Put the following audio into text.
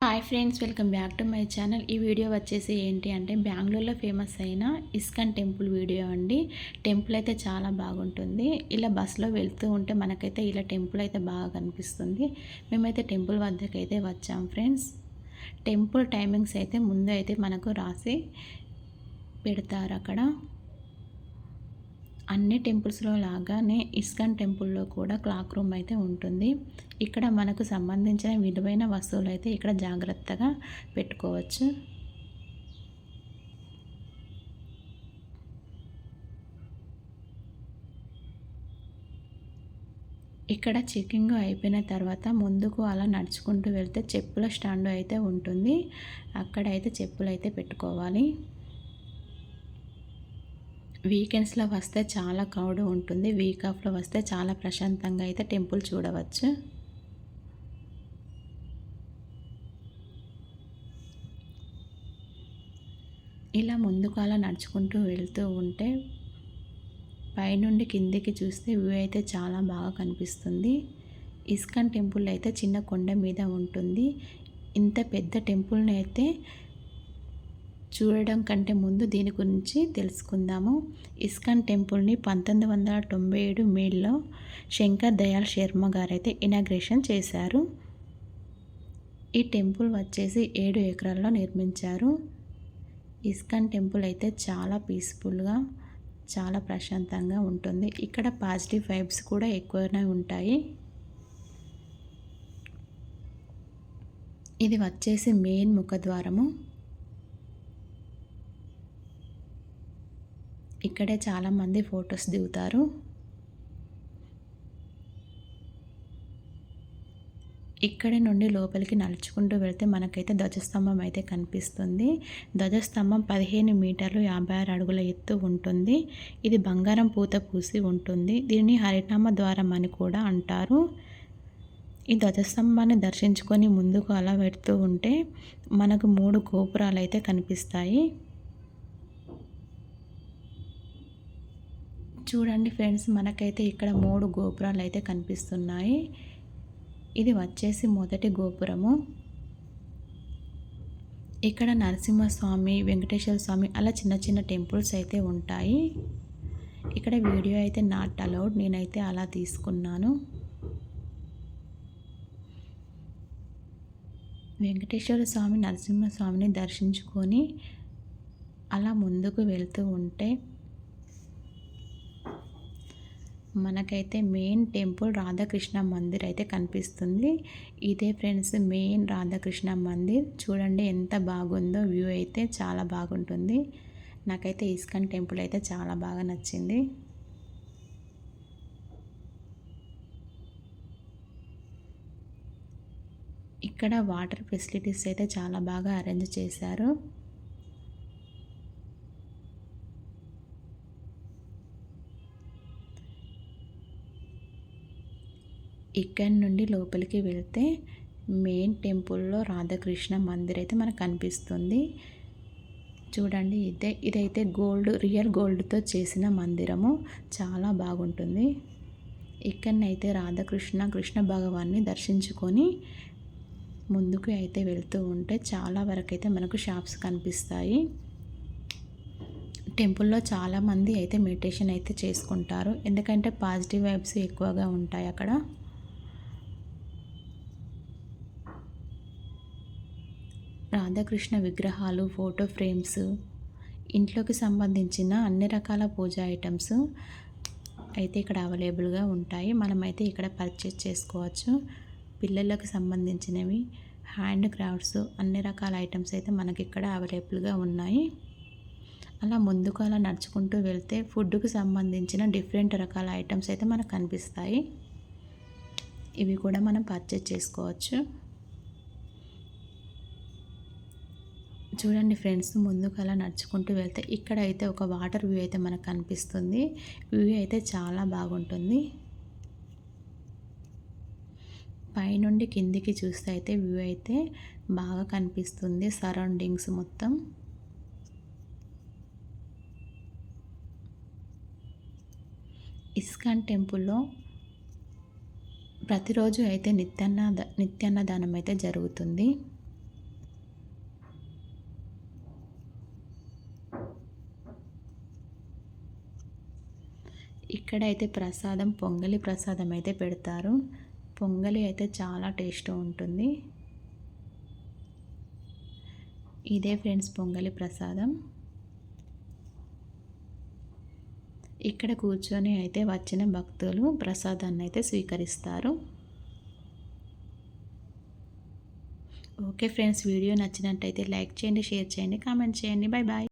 Hi friends, welcome back to my channel. ఈ video వచ్చేసి ఏంటి అంటే బెంగళూరులో ఫేమస్ అయిన ఇస్కాన్ టెంపుల్ వీడియో అండి. టెంపుల్ అయితే చాలా బాగుంటుంది. ఇలా బస్సులో వెళ్తూ ఉంటే మనకైతే ఇలా టెంపుల్ అయితే బాగా కనిపిస్తుంది. మేమైతే టెంపుల్ వద్దకు అయితే వచ్చాం ఫ్రెండ్స్. టెంపుల్ టైమింగ్స్ అయితే ముందు అయితే మనకు రాసి పెడతారు అక్కడ. అన్ని టెంపుల్స్లో లాగానే ఇస్కాన్ టెంపుల్లో కూడా క్లాక్ రూమ్ అయితే ఉంటుంది. ఇక్కడ మనకు సంబంధించిన విలువైన వస్తువులు అయితే ఇక్కడ జాగ్రత్తగా పెట్టుకోవచ్చు. ఇక్కడ చెకింగ్ అయిపోయిన తర్వాత ముందుకు అలా నడుచుకుంటూ వెళ్తే చెప్పుల స్టాండ్ అయితే ఉంటుంది. అక్కడైతే చెప్పులు అయితే పెట్టుకోవాలి. వీకెండ్స్లో వస్తే చాలా క్రౌడ్ ఉంటుంది. వీక్ ఆఫ్లో వస్తే చాలా ప్రశాంతంగా అయితే టెంపుల్ చూడవచ్చు. ఇలా ముందుకు అలా నడుచుకుంటూ వెళ్తూ ఉంటే పైనుండి కిందికి చూస్తే వ్యూ అయితే చాలా బాగా కనిపిస్తుంది. ఇస్కాన్ టెంపుల్ అయితే చిన్న కొండ మీద ఉంటుంది. ఇంత పెద్ద టెంపుల్ని అయితే చూడడం కంటే ముందు దీని గురించి తెలుసుకుందాము. ఇస్కాన్ టెంపుల్ని 1997 మేలో శంకర్ దయాళ్ శర్మ గారు అయితే ఇనాగ్రేషన్ చేశారు. ఈ టెంపుల్ వచ్చేసి 7 ఎకరాల్లో నిర్మించారు. ఇస్కాన్ టెంపుల్ అయితే చాలా పీస్ఫుల్గా, చాలా ప్రశాంతంగా ఉంటుంది. ఇక్కడ పాజిటివ్ వైబ్స్ కూడా ఎక్కువనే ఉంటాయి. ఇది వచ్చేసి మెయిన్ ముఖద్వారము. ఇక్కడే చాలామంది ఫొటోస్ దిగుతారు. ఇక్కడి నుండి లోపలికి నడుచుకుంటూ వెళ్తే మనకైతే ధ్వజస్తంభం అయితే కనిపిస్తుంది. ధ్వజస్తంభం 15 మీటర్లు 56 అడుగుల ఎత్తు ఉంటుంది. ఇది బంగారం పూత పూసి ఉంటుంది. దీనిని హరినామ ద్వారం అని కూడా అంటారు. ఈ ధ్వజస్తంభాన్ని దర్శించుకొని ముందుకు అలా వెళ్తూ ఉంటే మనకు 3 గోపురాలు అయితే కనిపిస్తాయి. చూడండి ఫ్రెండ్స్, మనకైతే ఇక్కడ 3 గోపురాలు అయితే కనిపిస్తున్నాయి. ఇది వచ్చేసి మొదటి గోపురము. ఇక్కడ నరసింహస్వామి, వెంకటేశ్వర స్వామి అలా చిన్న చిన్న టెంపుల్స్ అయితే ఉంటాయి. ఇక్కడ వీడియో అయితే నాట్ అలౌడ్, నేనైతే అలా తీసుకున్నాను. వెంకటేశ్వర స్వామి, నరసింహస్వామిని దర్శించుకొని అలా ముందుకు వెళ్తూ ఉంటే మనకైతే మెయిన్ టెంపుల్ రాధాకృష్ణ మందిర్ అయితే కనిపిస్తుంది. ఇదే ఫ్రెండ్స్ మెయిన్ రాధాకృష్ణ మందిర్. చూడండి ఎంత బాగుందో, వ్యూ అయితే చాలా బాగుంటుంది. నాకైతే ఇస్కాన్ టెంపుల్ అయితే చాలా బాగా నచ్చింది. ఇక్కడ వాటర్ ఫెసిలిటీస్ అయితే చాలా బాగా అరేంజ్ చేశారు. ఇక్కడ నుండి లోపలికి వెళ్తే మెయిన్ టెంపుల్లో రాధాకృష్ణ మందిర్ అయితే మనకు కనిపిస్తుంది. చూడండి, ఇదైతే రియల్ గోల్డ్తో చేసిన మందిరము. చాలా బాగుంటుంది. ఇక్కడనైతే కృష్ణ భగవాన్ని దర్శించుకొని ముందుకు అయితే వెళ్తూ ఉంటే చాలా వరకు అయితే మనకు షాప్స్ కనిపిస్తాయి. టెంపుల్లో చాలామంది అయితే మెడిటేషన్ అయితే చేసుకుంటారు. ఎందుకంటే పాజిటివ్ వైబ్స్ ఎక్కువగా ఉంటాయి అక్కడ. రాధాకృష్ణ విగ్రహాలు, ఫోటో ఫ్రేమ్స్, ఇంట్లోకి సంబంధించిన అన్ని రకాల పూజా ఐటమ్స్ అయితే ఇక్కడ అవైలబుల్గా ఉంటాయి. మనమైతే ఇక్కడ పర్చేస్ చేసుకోవచ్చు. పిల్లలకు సంబంధించినవి, హ్యాండ్ క్రాఫ్ట్స్, అన్ని రకాల ఐటమ్స్ అయితే మనకి ఇక్కడ అవైలబుల్గా ఉన్నాయి. అలా ముందుకు అలా నడుచుకుంటూ వెళ్తే ఫుడ్కు సంబంధించిన డిఫరెంట్ రకాల ఐటమ్స్ అయితే మనకు కనిపిస్తాయి. ఇవి కూడా మనం పర్చేస్ చేసుకోవచ్చు. చూడండి ఫ్రెండ్స్, ముందుకు అలా నడుచుకుంటూ వెళ్తే ఇక్కడ అయితే ఒక వాటర్ వ్యూ అయితే మనకు కనిపిస్తుంది. వ్యూ అయితే చాలా బాగుంటుంది. పైనుండి కిందికి చూస్తే అయితే వ్యూ అయితే బాగా కనిపిస్తుంది. సరౌండింగ్స్ మొత్తం ఇస్కాన్ టెంపుల్లో ప్రతిరోజు అయితే నిత్యాన్నదానం అయితే జరుగుతుంది. ఇక్కడైతే ప్రసాదం పొంగలి ప్రసాదం అయితే పెడతారు. పొంగలి అయితే చాలా టేస్ట్ ఉంటుంది. ఇదే ఫ్రెండ్స్ పొంగలి ప్రసాదం. ఇక్కడ కూర్చొని అయితే వచ్చిన భక్తులు ప్రసాదాన్ని అయితే స్వీకరిస్తారు. ఓకే ఫ్రెండ్స్, వీడియో నచ్చినట్టయితే లైక్ చేయండి, షేర్ చేయండి, కామెంట్ చేయండి. Bye bye.